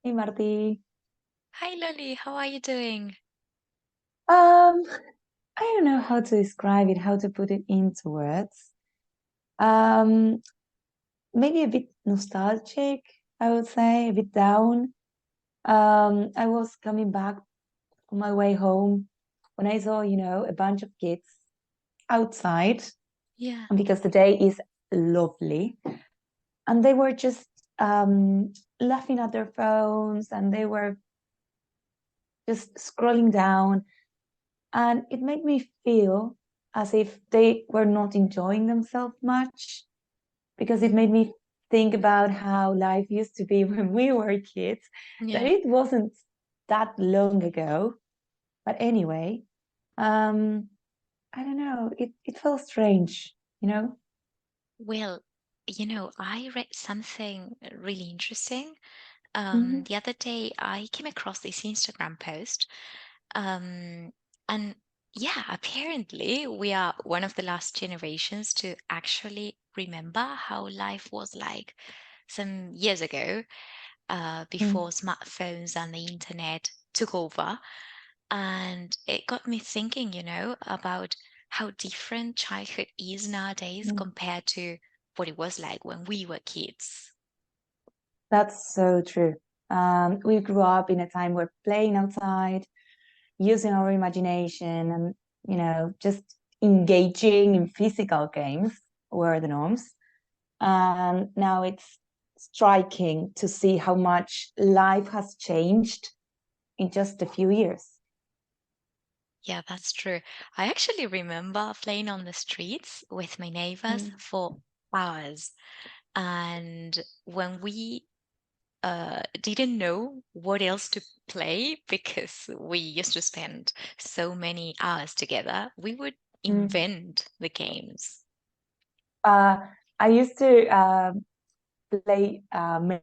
Hey Marty. Hi Lolly, how are you doing? Um, I don't know how to describe it, how to put it into words. Um, Maybe a bit nostalgic, I would say, a bit down. I was coming back on my way home when I saw, a bunch of kids outside, Yeah. and because the day is lovely, and they were just laughing at their phones, and they were just scrolling down. And it made me feel as if they were not enjoying themselves much because it made Mm, me think about how life used to be when we were kids, that yeah. it wasn't that long ago. But anyway, um, I don't know, it felt strange, you know? Well, I read something really interesting. Mhm. The other day I came across this Instagram post. Um, and yeah, apparently we are one of the last generations to actually remember how life was like some years ago, Mm. before smartphones and the internet took over. And it got me thinking, about how different childhood is nowadays Mm. compared to what it was like when we were kids. That's so true. We grew up in a time where playing outside, using our imagination, and just engaging in physical games were the norms. And now it's striking to see how much life has changed in just a few years. Yeah, that's true. I actually remember playing on the streets with my neighbors Mm. for hours. And when we didn't know what else to play because we used to spend so many hours together, we would Mm. invent the games. Uh, I used to play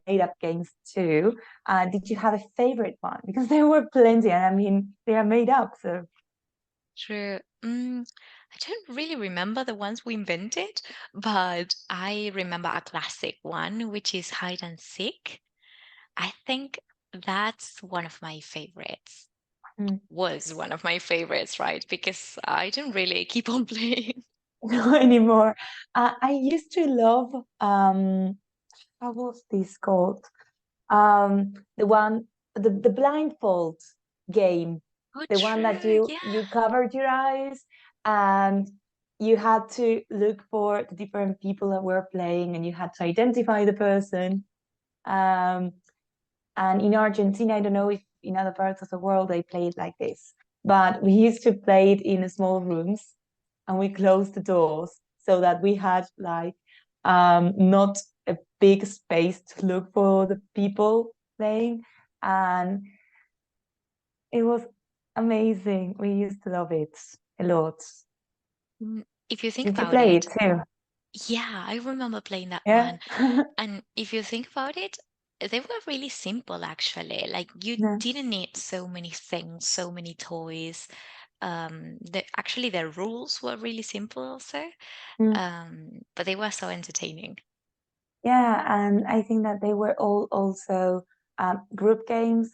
made-up games too. Did you have a favorite one? Because there were plenty, and I mean, they are made up, so. True. I don't really remember the ones we invented, but I remember a classic one, which is hide and seek. I think that's one of my favorites. Mm. Was one of my favorites, right? Because I don't really keep on playing. No anymore. I used to love how was this called? The one, the blindfold game, Oh, the one that true. you Yeah. covered your eyes and you had to look for the different people that were playing and you had to identify the person. Um, and in Argentina, I don't know if in other parts of the world they play it like this, but we used to play it in small rooms and we closed the doors so that we had like not a big space to look for the people playing. And it was amazing. We used to love it a lot. If you think Did you about play it it, too? yeah, I remember playing that Yeah. one. And if you think about it, they were really simple actually. Like you Yeah. didn't need so many things, so many toys. Actually the rules were really simple also. Mm. But they were so entertaining. Yeah, and I think that they were all also group games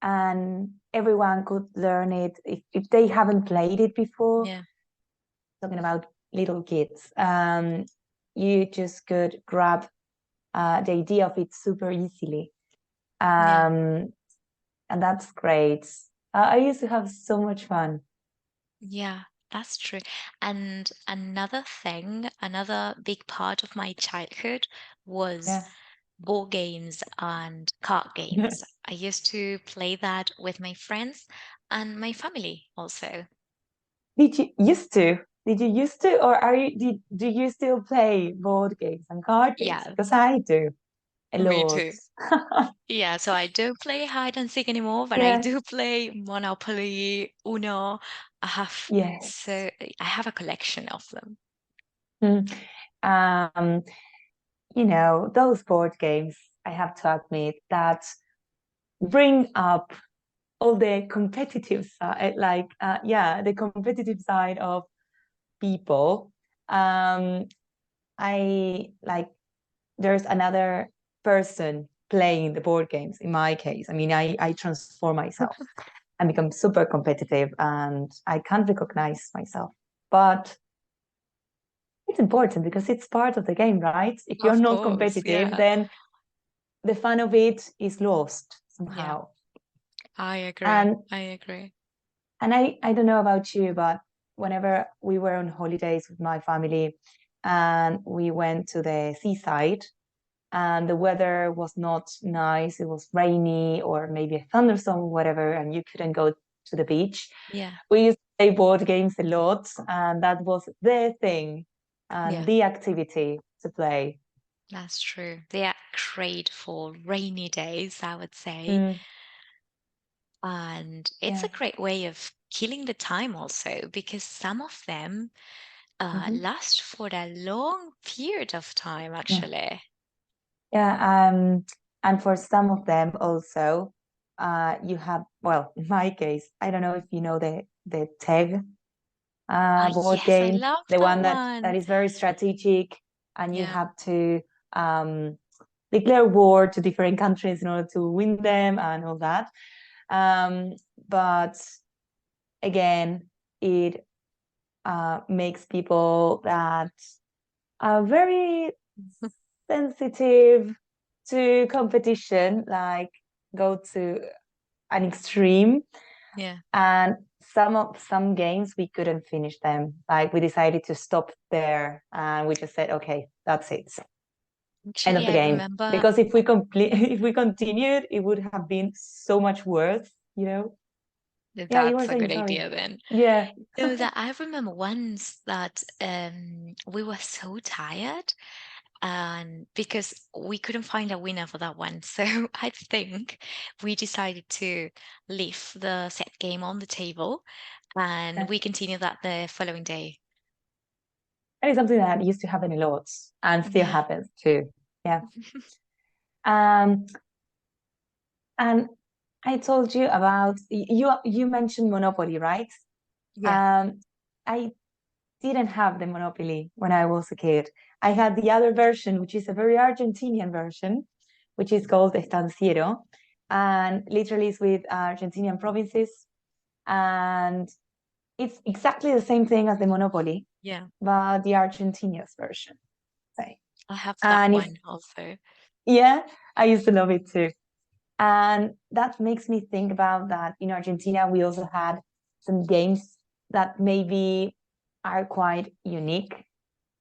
and everyone could learn it if they haven't played it before. Yeah. Talking about little kids, you just could grab the idea of it super easily. Yeah. Um, and that's great. I used to have so much fun. Yeah, that's true. And another thing, another big part of my childhood was Yeah. board games and card games. I used to play that with my friends and my family also. Did you used to? Did you used to, or do you still play board games and card games? Yeah, Because I do a me lot. too. Yeah, so I don't play hide and seek anymore, but I Yeah. do play Monopoly, Uno. I have Yes. so I have a collection of them. Mm. Um, those board games, I have to admit that bring up all the competitive side, like yeah, the competitive side of people. I like there's another person playing the board games. In my case, I mean, I transform myself and become super competitive, and I can't recognize myself. But it's important because it's part of the game, right? If you're Of not course, competitive, yeah. then the fun of it is lost Yeah, somehow. I agree. And I agree. and I don't know about you, but whenever we were on holidays with my family and we went to the seaside and the weather was not nice, it was rainy or maybe a thunderstorm or whatever, and you couldn't go to the beach, Yeah, we used to play board games a lot, and that was the thing and yeah, the activity to play. that's true. They are great for rainy days, I would say. Mm, And it's a yeah. great way of killing the time also, because some of them Mhm. last for a long period of time, Yeah. actually. Yeah, and for some of them also, you have, well, in my case, I don't know if you know the TEG board Yes, I game, love the that one that one. is very strategic, and you Yeah. have to um, declare war to different countries in order to win them and all that. Um, but again, it makes people that are very sensitive to competition, like go to an extreme. Yeah. And some games we couldn't finish them. Like we decided to stop there, and we just said, okay, that's it, end of Actually, the I game. remember. Because if we complete, if we continued, it would have been so much worse, you know. Yeah, you were That's a saying, good sorry. idea then. Yeah. No, that I remember once that we were so tired and because we couldn't find a winner for that one. So I think we decided to leave the set game on the table and That we continued that the following day. is something that used to happen a lot and still Yeah. happens too. Yeah. Um, and I told you about you mentioned Monopoly, right? Yeah. Um, I didn't have the Monopoly when I was a kid. I had the other version, which is a very Argentinian version, which is called Estanciero, and literally is with Argentinian provinces. And it's exactly the same thing as the Monopoly, Yeah. but the Argentinians version, say. I have that And it's, one also. yeah, I used to love it too. And that makes me think about that in Argentina, we also had some games that maybe are quite unique.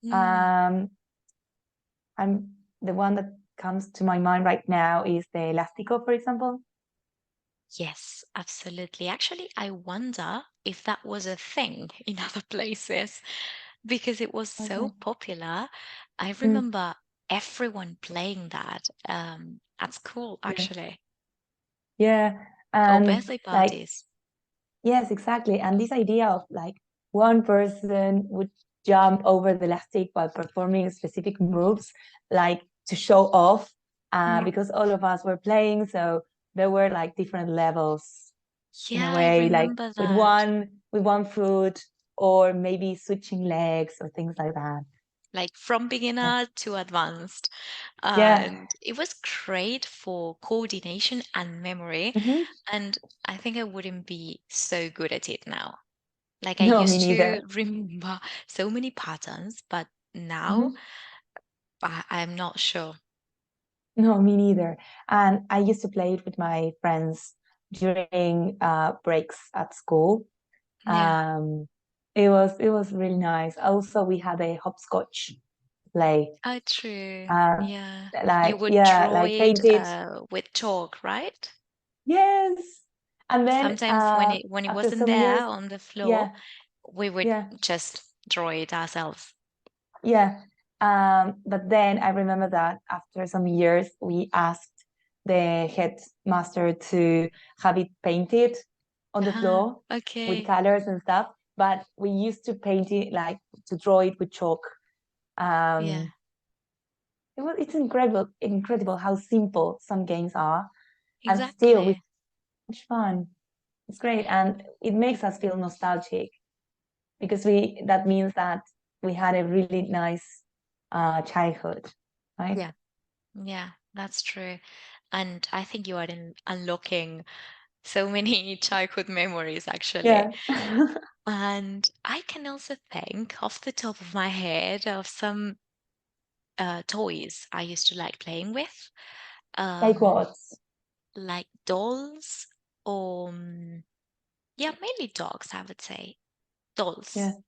Mm. Um, I'm the one that comes to my mind right now is the Elastico, for example. Yes, absolutely. Actually, I wonder if that was a thing in other places because it was so Okay. popular. I Mm, remember everyone playing that at school, yeah. actually, Yeah. or And birthday like, parties. yes, exactly. And this idea of like one person would jump over the elastic while performing specific moves, like to show off, Yeah. because all of us were playing. So there were like different levels in a Yeah, I way, like remember that. with one foot, or maybe switching legs or things like that. Like from Yeah. beginner to advanced. Yeah. And it was great for coordination and memory. Hmm. And I think I wouldn't be so good at it now. Like I No, me used to neither. remember so many patterns, but now Hmm. I'm not sure. No, me neither. And I used to play it with my friends during breaks at school. Yeah. Um, it was really nice. Also, we had a hopscotch play. Oh, true. Uh, Yeah. You like would yeah, draw like it painted. with chalk, right? Yes. And then Sometimes when it after wasn't some years, there on the floor, yeah, we would yeah, just draw it ourselves. yeah. But then I remember that after some years, we asked the headmaster to have it painted on the Ah, floor with okay. colors and stuff. But we used to paint it like to draw it with chalk. Yeah, It's incredible how simple some games are, and still with exactly. much fun. It's great, and it makes us feel nostalgic because we that means that we had a really nice childhood, right? Yeah, yeah, that's true. And I think you are unlocking so many childhood memories, actually. Yeah. And I can also think off the top of my head of some toys I used to like playing with, Like um, what? like dolls or, yeah, mainly dogs, I would say. Yeah, Dolls.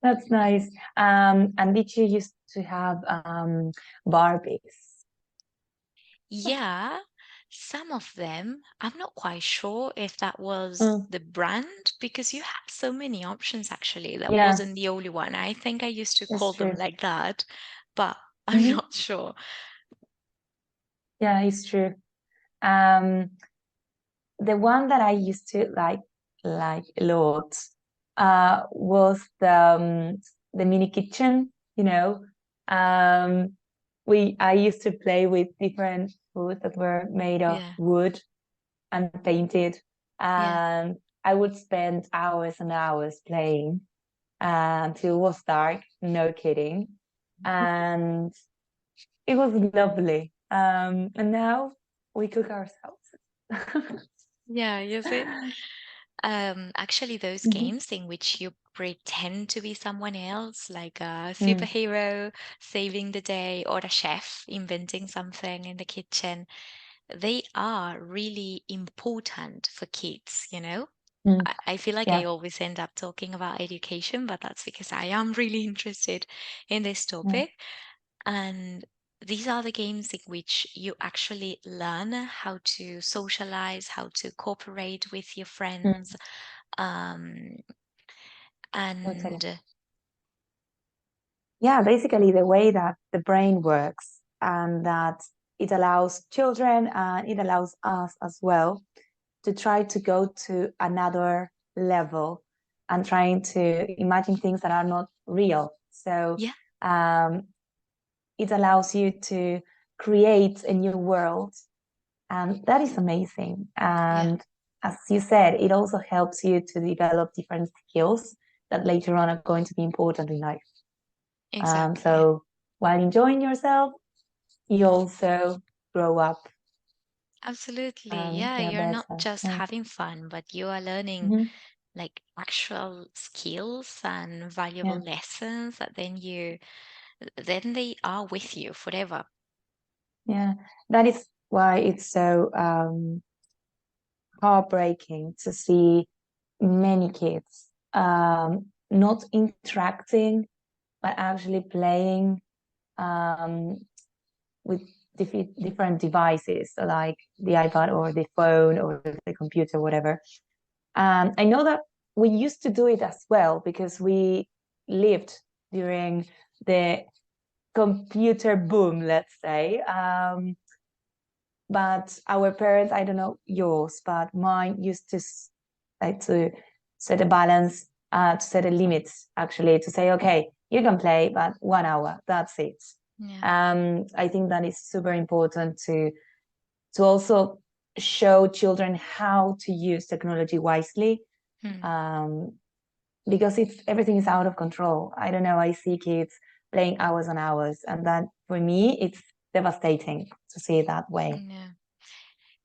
that's nice. And did you used to have Barbies? Yeah, some of them. I'm not quite sure if that was Mm, the brand because you had so many options actually. That yeah, wasn't the only one. I think I used to it's call them true. like that, but I'm Hmm. not sure. Yeah, it's true. Um, the one that I used to like a lot was the mini kitchen, you know. Um, I used to play with different foods that were made of Yeah, wood and painted, yeah, and I would spend hours and hours playing until it was dark, no kidding. And it was lovely. And now we cook ourselves. yeah, you see? Actually, those Mhm. games in which you pretend to be someone else, like a Mm, superhero saving the day or a chef inventing something in the kitchen, they are really important for kids, you know? mm, I feel like I yeah. always end up talking about education, but that's because I am really interested in this Yeah. topic. And these are the games in which you actually learn how to socialize, how to cooperate with your friends, Mm, um, totally. and Yeah, basically the way that the brain works and that it allows children and it allows us as well to try to go to another level and trying to imagine things that are not real. So yeah, um, it allows you to create a new world, and that is amazing. yeah, And as you said, it also helps you to develop different skills that later on are going to be important in life. exactly. So while enjoying yourself, you also grow up Absolutely. and Yeah, yeah, you're not better. just Yeah. having fun, but you are learning Mhm. like actual skills and valuable Yeah, lessons that then they are with you forever. yeah. That is why it's so heartbreaking to see many kids not interacting, but actually playing with different devices, like the iPad or the phone or the computer, whatever. I know that we used to do it as well because we lived during the computer boom, let's say. But our parents, I don't know yours, but mine used to like to set a balance, to set a limit, actually, to say, okay, you can play, but 1 hour, that's it. Yeah. I think that is super important to also show children how to use technology wisely, Hmm. um, because it's everything is out of control. I don't know. I see kids playing hours and hours, and that for me, it's devastating to see it that way. Yeah.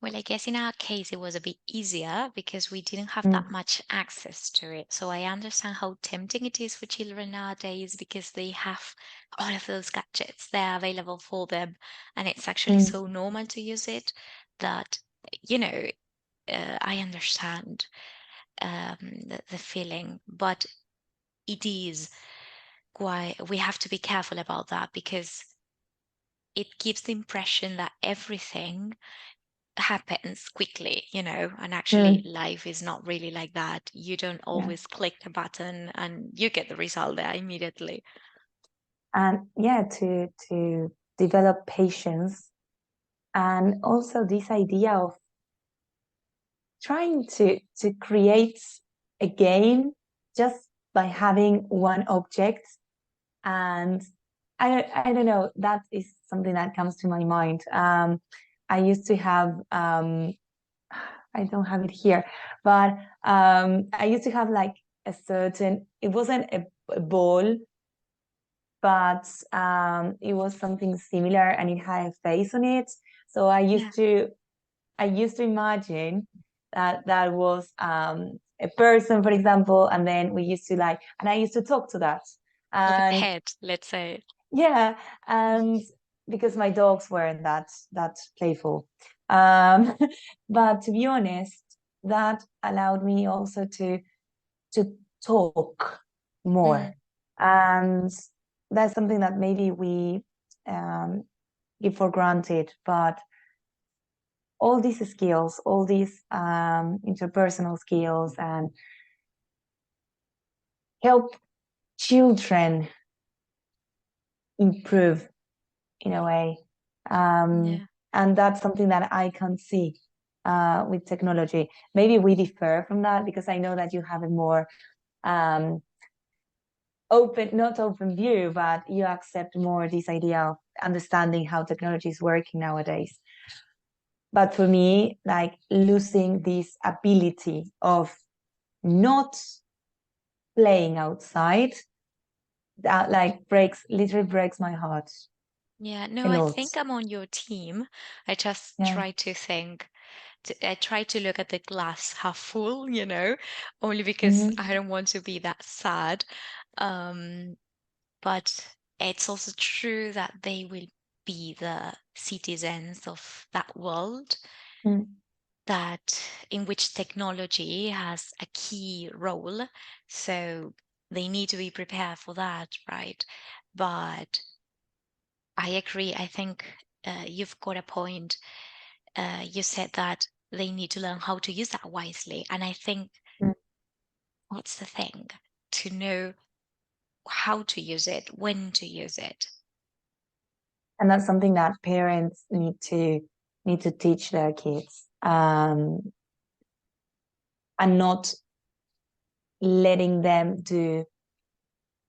Well, I guess in our case, it was a bit easier because we didn't have that Mm, much access to it. So I understand how tempting it is for children nowadays because they have all of those gadgets there available for them. And it's actually mm, so normal to use it that, you know, I understand the feeling. But it is quite, we have to be careful about that because it gives the impression that everything happens quickly, and actually mm. life is not really like that. You don't Yeah, always click the button and you get the result there immediately. and yeah, to develop patience and also this idea of trying to create a game just by having one object. And I don't know, that is something that comes to my mind. I used to have I don't have it here, but I used to have like a certain, it wasn't a ball, but it was something similar and it had a face on it. So I used to imagine that was a person, for example, and then we used to and I used to talk to that. Like a And pet, let's say. yeah, and because my dogs weren't that playful. Um, but to be honest, that allowed me also to talk more. And that's something that maybe we give for granted, but all these skills, all these interpersonal skills, and help children improve in a way. And that's something that I can see with technology. Maybe we differ from that because I know that you have a more not open view, but you accept more this idea of understanding how technology is working nowadays. But for me, like losing this ability of not playing outside, that literally breaks my heart. Yeah, no, A I lot. think I'm on your team. I just Yeah. try to think, I try to look at the glass half full, only because I don't want to be that sad. But it's also true that they will be the citizens of that world that in which technology has a key role. So they need to be prepared for that, right? But I agree. I think you've got a point. You said that they need to learn how to use that wisely. And I think what's the thing? To know how to use it, when to use it. And that's something that parents need to teach their kids, and not letting them do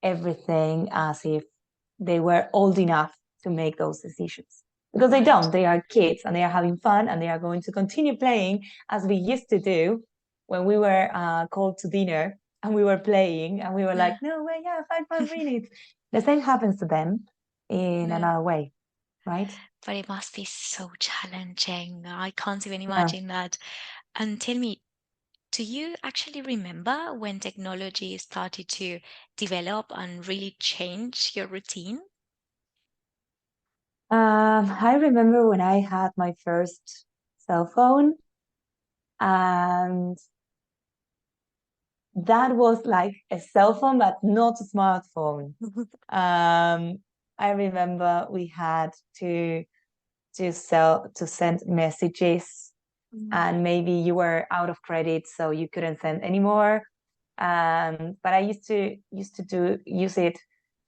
everything as if they were old enough to make those decisions, because they don't. They are kids and they are having fun, and they are going to continue playing as we used to do when we were called to dinner and we were playing and we were like, no way, yeah, 5 more minutes. The same happens to them in another way, right? But it must be so challenging. I can't even imagine that. And tell me, do you actually remember when technology started to develop and really change your routine? I remember when I had my first cell phone, and that was like a cell phone, but not a smartphone. I remember we had to send messages, and maybe you were out of credit, so you couldn't send anymore. But I used to use it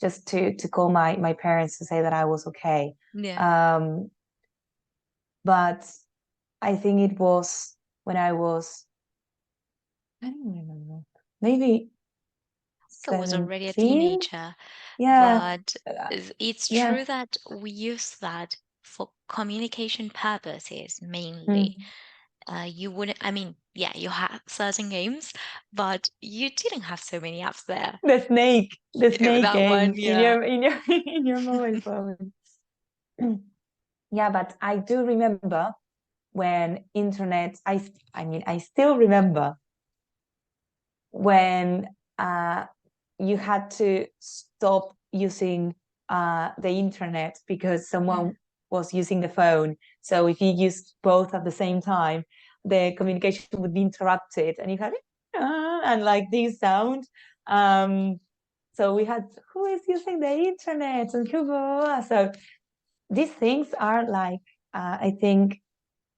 just to call my parents to say that I was okay. But I think it was when I don't remember, maybe I was already a 17. teenager. Yeah. But it's Yeah. true that we use that for communication purposes mainly. You wouldn't, I mean, yeah, you have certain games, but you didn't have so many apps there. The snake That one, game in yeah. your mobile phone. Yeah, but I do remember when internet, I still remember when you had to stop using the internet because someone was using the phone. So if you used both at the same time, the communication would be interrupted, and you had and like this sound. So we had, who is using the internet and who? So these things are like, I think,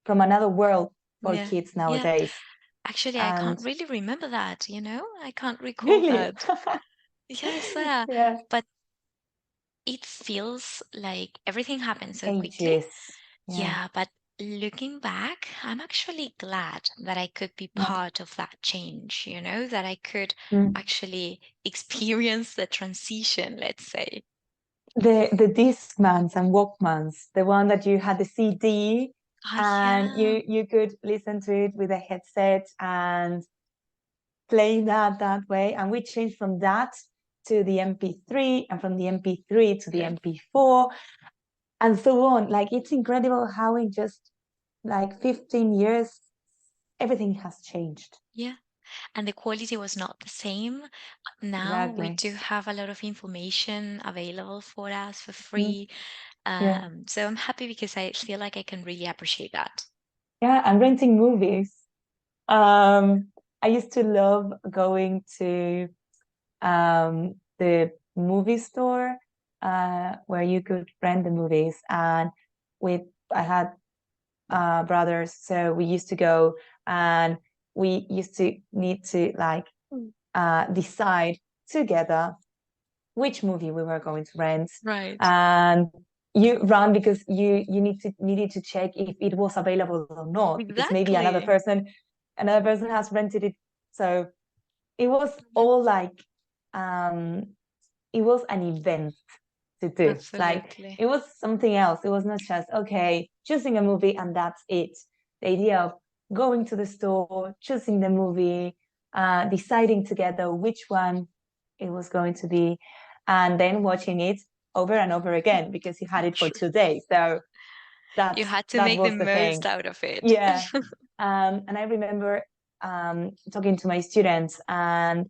from another world for kids nowadays. Actually, I can't really remember that, I can't recall Really? that. Yes, yeah. Yeah. But it feels like everything happened so quickly. Ages. Yeah, but looking back, I'm actually glad that I could be part of that change, that I could actually experience the transition, let's say. The Discmans and Walkmans, the one that you had the CD and you could listen to it with a headset and play that way. And we changed from that to the MP3, and from the MP3 to the MP4. and so on. Like, it's incredible how in just like 15 years, everything has changed. Yeah. And the quality was not the same. Now we Exactly. do have a lot of information available for us for Mhm. free. Yeah. So I'm happy because I feel like I can really appreciate that. Yeah, and renting movies. I used to love going to the movie store where you could rent the movies. And with I had brothers, so we used to go and we used to need to like decide together which movie we were going to rent. Right. And you run because you needed to check if it was available or not, because maybe Exactly. another person has rented it. So it was all like um it was an event to do. Like, Absolutely. it was something else. It was not just okay, choosing a movie and that's it. The idea of going to the store, choosing the movie, deciding together which one it was going to be, and then watching it over and over again because you had it for True. 2 days. So You that's had to that make the was the most thing. out of it. Yeah. And I remember talking to my students and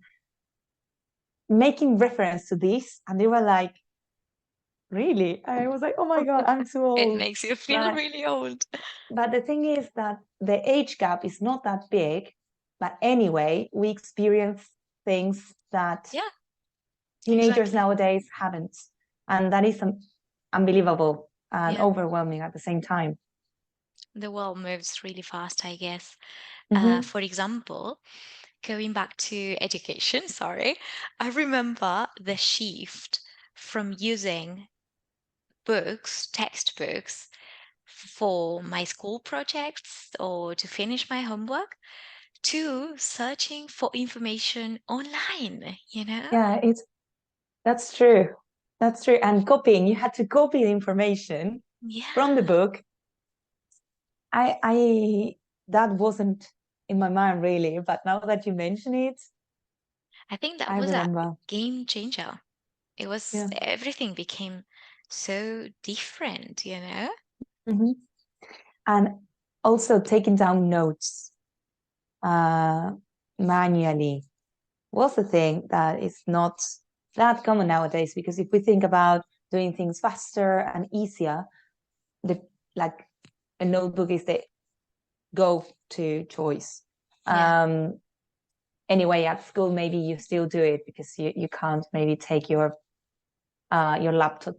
making reference to this, and they were like, really? I was like, oh my God, I'm too It old. makes you feel But really old. the thing is that the age gap is not that big. But anyway, we experience things that Yeah, teenagers exactly. nowadays haven't. And that is unbelievable and Yeah. overwhelming at the same time. The world moves really fast, I guess. Mm-hmm. For example, going back to education, sorry, I remember the shift from using books, textbooks, for my school projects or to finish my homework to searching for information online, you know? Yeah, that's true. That's true. And copying, you had to copy the information from the Yeah, book. I that wasn't in my mind really, but now that you mention it, I think that I was a remember. game changer. It was Yeah. everything became so different, you know? Hmm. And also taking down notes uh, manually was a thing that is not that common nowadays. Because if we think about doing things faster and easier, the like a notebook is the go-to choice. Yeah. Um, anyway, at school maybe you still do it because you can't maybe take your laptop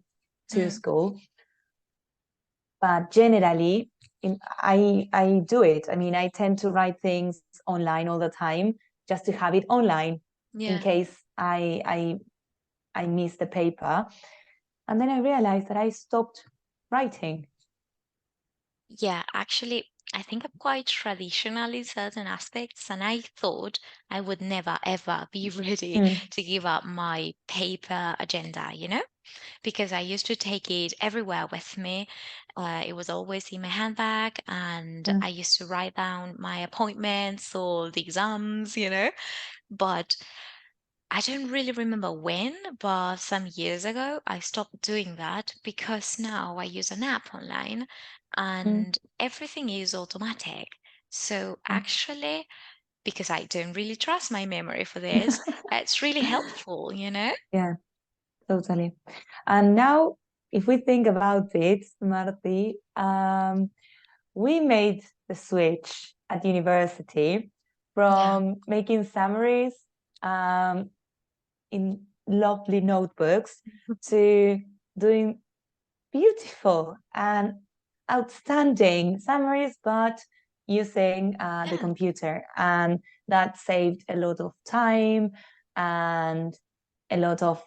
to Mm. school. But generally, I do it. I mean, I tend to write things online all the time just to have it online in Yeah. case I miss the paper. And then I realized that I stopped writing. Yeah, actually, I think I'm quite traditional in certain aspects, and I thought I would never ever be ready Mm, to give up my paper agenda, you know? Because I used to take it everywhere with me. It was always in my handbag, and mm, I used to write down my appointments or the exams, you know? But I don't really remember when, but some years ago, I stopped doing that because now I use an app online mm, and everything is automatic. So mm. actually, because I don't really trust my memory for this, it's really helpful, you know? Yeah, totally. And now, if we think about it, Marti, we made the switch at university Yeah. from making summaries um, in lovely notebooks to doing beautiful and outstanding summaries, but using the Yeah. computer. And that saved a lot of time and a lot of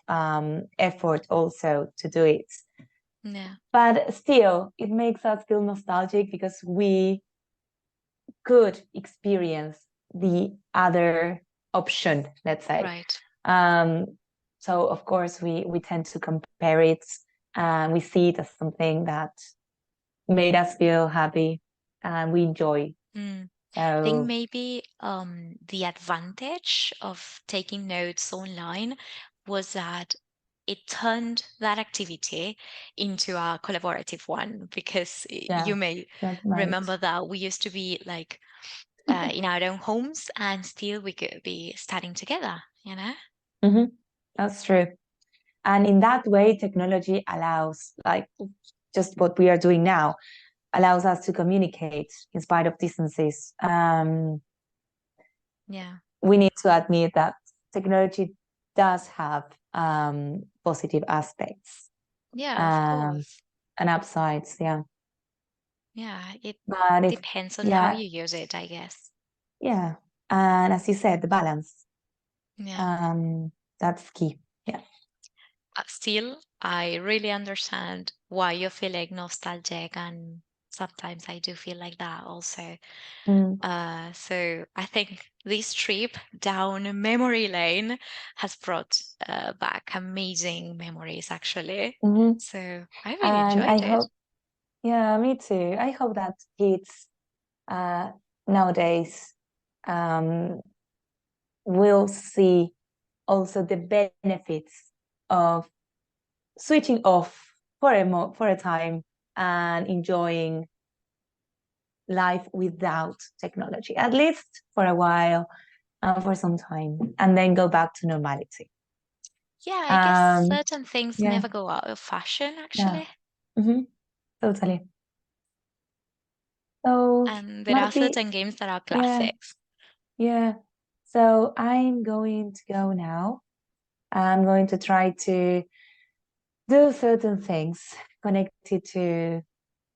effort also to do it. Yeah. But still, it makes us feel nostalgic because we could experience the other option, let's say. Right. Um, so of course we tend to compare it and we see it as something that made us feel happy and we enjoy. Mm. I think So maybe the advantage of taking notes online was that it turned that activity into a collaborative one, because Yeah, you may that's right. remember that we used to be like in our own homes, and still we could be studying together, you know? Mhm. That's true. And in that way, technology allows, like just what we are doing now, allows us to communicate in spite of distances. Yeah. We need to admit that technology does have positive aspects Yeah, of course. and upsides, yeah. Yeah, it But if, depends on how yeah, you use it, I guess. yeah. And as you said, the balance, Yeah. that's key. Yeah. Still, I really understand why you're feeling nostalgic, and sometimes I do feel like that also. So I think this trip down memory lane has brought back amazing memories, actually. Mhm. So I really And I enjoyed it. hope, yeah, me too. I hope that kids nowadays will see also the benefits of switching off for a time and enjoying life without technology, at least for a while, for some time, and then go back to normality. Yeah, I guess Um, certain things yeah, never go out of fashion, yeah, actually. totally. So, And there are Marty, certain games that are yeah, classics. yeah. So I'm going to go now. I'm going to try to do certain things connected to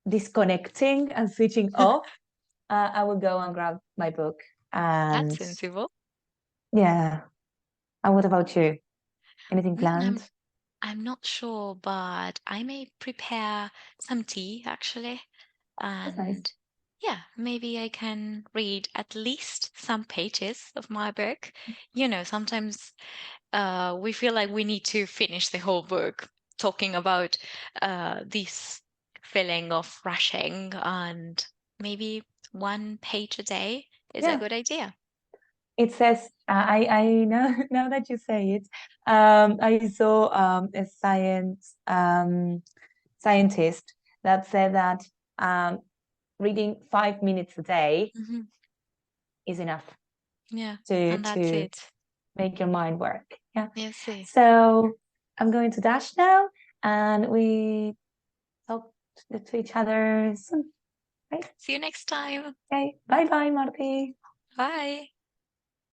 disconnecting and switching off. I will go and grab my book. That's And sensible. yeah. And what about you? Anything Mm, I'm planned? I'm not sure, but I may prepare some tea, actually. That's nice. And yeah, maybe I can read at least some pages of my book. You know, sometimes we feel like we need to finish the whole book, talking about this feeling of rushing, and maybe one page a day is a Yeah. good idea. It says, I know now that you say it, I saw a scientist that said that reading 5 minutes a day Hmm. is enough Yeah, to and that's to it. make your mind work. Yeah. You see. So I'm going to dash now, and we talk to each other soon. Right? See you next time. Okay. Bye bye, Marty. Bye.